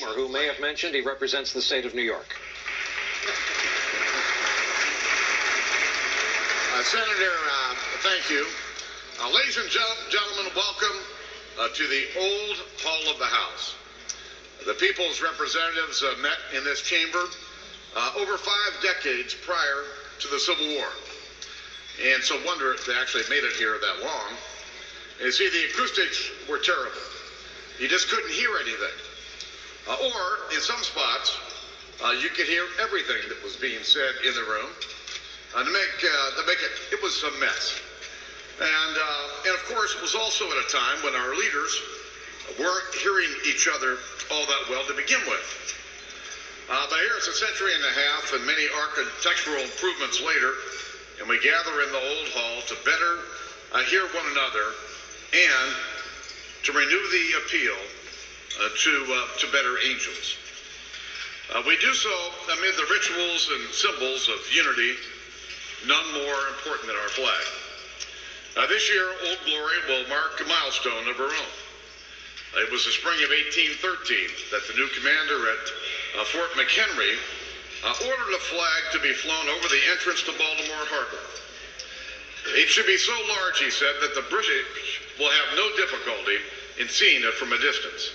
Who may have mentioned he represents the state of New York. Senator, thank you. Ladies and gentlemen, welcome to the Old Hall of the House. The people's representatives met in this chamber over 5 decades prior to the Civil War. And so wonder if they actually made it here that long. And you see, the acoustics were terrible. You just couldn't hear anything. Or, in some spots, you could hear everything that was being said in the room. To make it was a mess. And of course, it was also at a time when our leaders weren't hearing each other all that well to begin with. But here it's a century and a half and many architectural improvements later, and we gather in the old hall to better hear one another and to renew the appeal to better angels. We do so amid the rituals and symbols of unity, none more important than our flag. This year, Old Glory will mark a milestone of her own. It was the spring of 1813 that the new commander at Fort McHenry ordered a flag to be flown over the entrance to Baltimore Harbor. It should be so large, he said, that the British will have no difficulty in seeing it from a distance.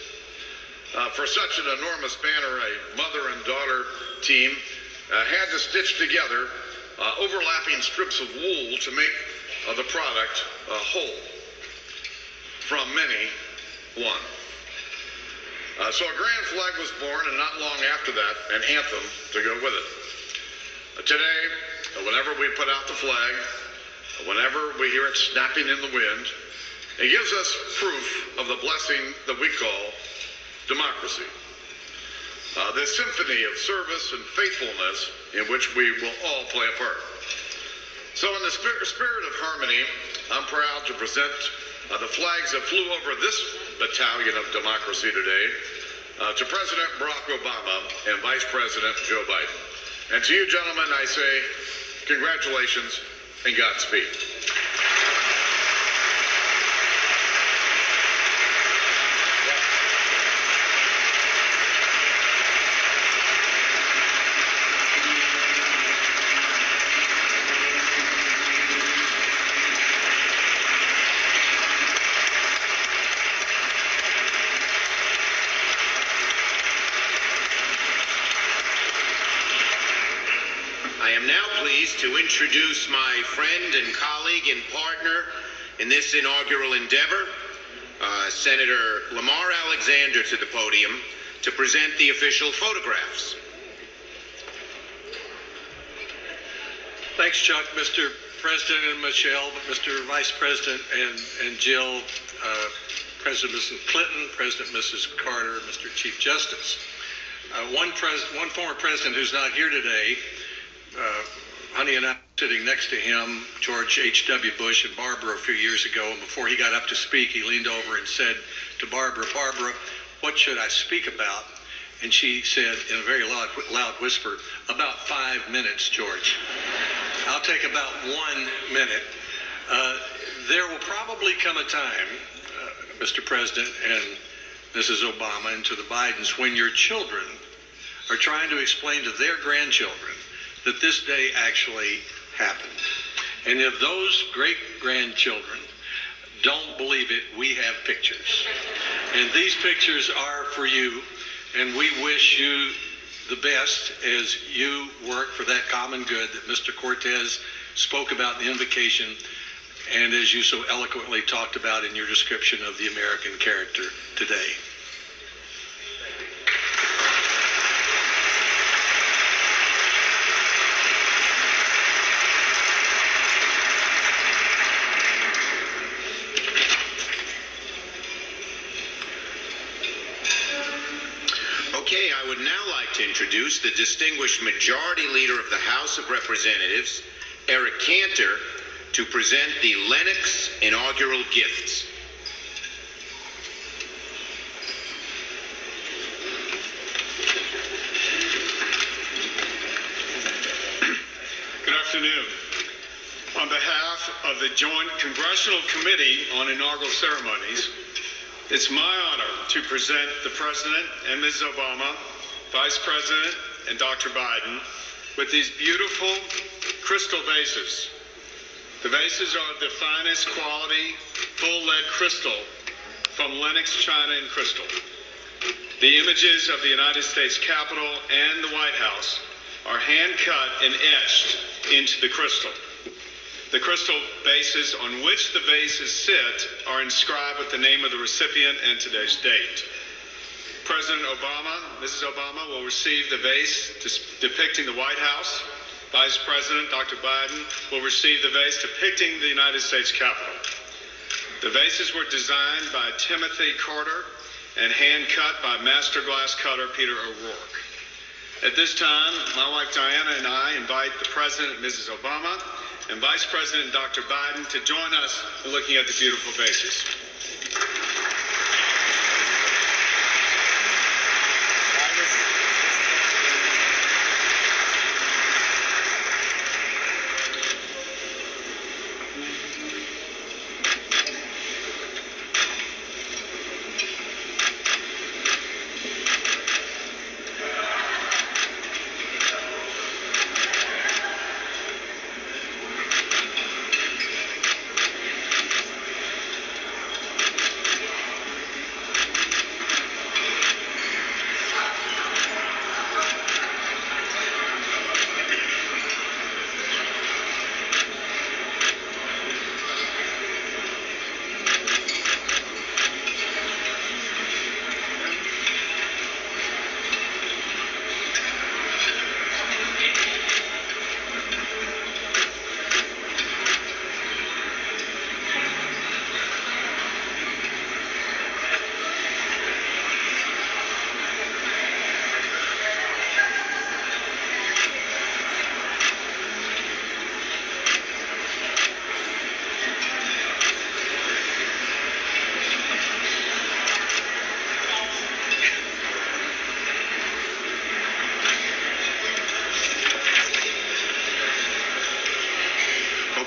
For such an enormous banner, a mother and daughter team had to stitch together overlapping strips of wool to make the product whole. From many, one. So a grand flag was born, and not long after that, an anthem to go with it. Today, whenever we put out the flag, whenever we hear it snapping in the wind, it gives us proof of the blessing that we call democracy. This symphony of service and faithfulness in which we will all play a part. So in the spirit of harmony, I'm proud to present the flags that flew over this battalion of democracy today to President Barack Obama and Vice President Joe Biden. And to you, gentlemen, I say congratulations and Godspeed. To introduce my friend and colleague and partner in this inaugural endeavor, Senator Lamar Alexander, to the podium to present the official photographs. Thanks, Chuck. Mr. President and Michelle, Mr. Vice President and Jill, President Mrs. Clinton, President Mrs. Carter, Mr. Chief Justice. One former president who's not here today, Honey and I sitting next to him, George H.W. Bush and Barbara a few years ago, and before he got up to speak, he leaned over and said to Barbara, "Barbara, what should I speak about?" And she said in a very loud whisper, "About 5 minutes, George." I'll take about 1 minute. There will probably come a time, Mr. President and Mrs. Obama, and to the Bidens, when your children are trying to explain to their grandchildren that this day actually happened. And if those great-grandchildren don't believe it, we have pictures. And these pictures are for you, and we wish you the best as you work for that common good that Mr. Cortez spoke about in the invocation, and as you so eloquently talked about in your description of the American character today. I would now like to introduce the distinguished Majority Leader of the House of Representatives, Eric Cantor, to present the Lennox inaugural gifts. Good afternoon. On behalf of the Joint Congressional Committee on Inaugural Ceremonies, it's my honor to present the President and Mrs. Obama, Vice President and Dr. Biden, with these beautiful crystal vases. The vases are of the finest quality, full lead crystal from Lenox, China and crystal. The images of the United States Capitol and the White House are hand-cut and etched into the crystal. The crystal bases on which the vases sit are inscribed with the name of the recipient and today's date. President Obama, Mrs. Obama will receive the vase depicting the White House. Vice President Dr. Biden will receive the vase depicting the United States Capitol. The vases were designed by Timothy Carter and hand-cut by master glass cutter Peter O'Rourke. At this time, my wife Diana and I invite the President, Mrs. Obama, and Vice President Dr. Biden to join us in looking at the beautiful vases.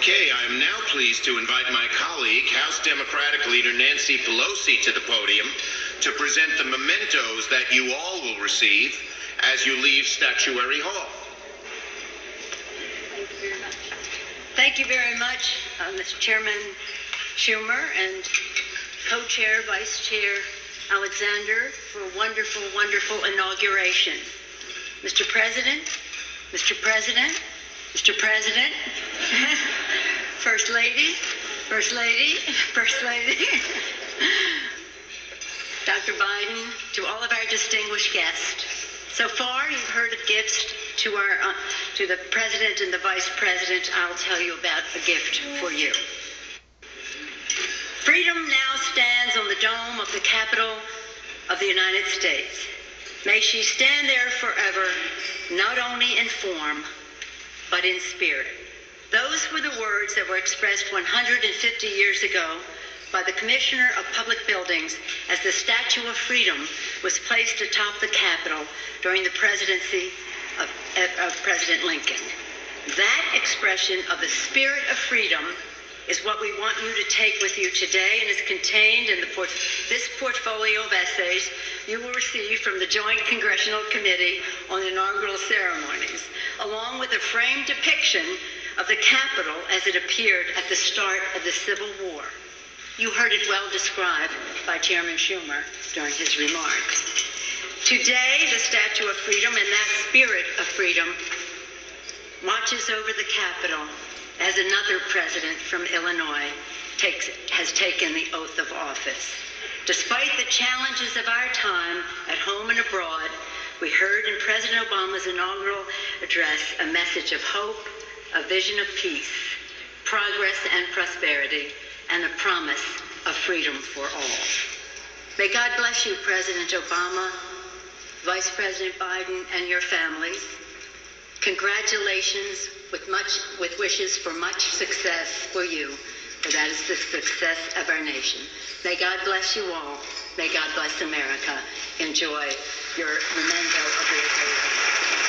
Okay, I am now pleased to invite my colleague, House Democratic Leader Nancy Pelosi, to the podium to present the mementos that you all will receive as you leave Statuary Hall. Thank you very much, Mr. Chairman Schumer and Co-Chair, Vice Chair Alexander, for a wonderful, wonderful inauguration. Mr. President, Mr. President, Mr. President, First Lady, First Lady, First Lady, Dr. Biden, to all of our distinguished guests. So far, you've heard of gifts to the President and the Vice President. I'll tell you about a gift for you. Freedom now stands on the dome of the Capitol of the United States. May she stand there forever, not only in form, but in spirit. Those were the words that were expressed 150 years ago by the Commissioner of Public Buildings as the Statue of Freedom was placed atop the Capitol during the presidency of President Lincoln. That expression of the spirit of freedom is what we want you to take with you today, and is contained in this portfolio of essays you will receive from the Joint Congressional Committee on Inaugural Ceremonies, along with a framed depiction of the Capitol as it appeared at the start of the Civil War. You heard it well described by Chairman Schumer during his remarks. Today, the Statue of Freedom and that spirit of freedom watches over the Capitol as another president from Illinois has taken the oath of office. Despite the challenges of our time at home and abroad, we heard in President Obama's inaugural address a message of hope, a vision of peace, progress and prosperity, and a promise of freedom for all. May God bless you, President Obama, Vice President Biden, and your families. Congratulations with wishes for much success for you, for that is the success of our nation. May God bless you all. May God bless America. Enjoy your memento of your occasion.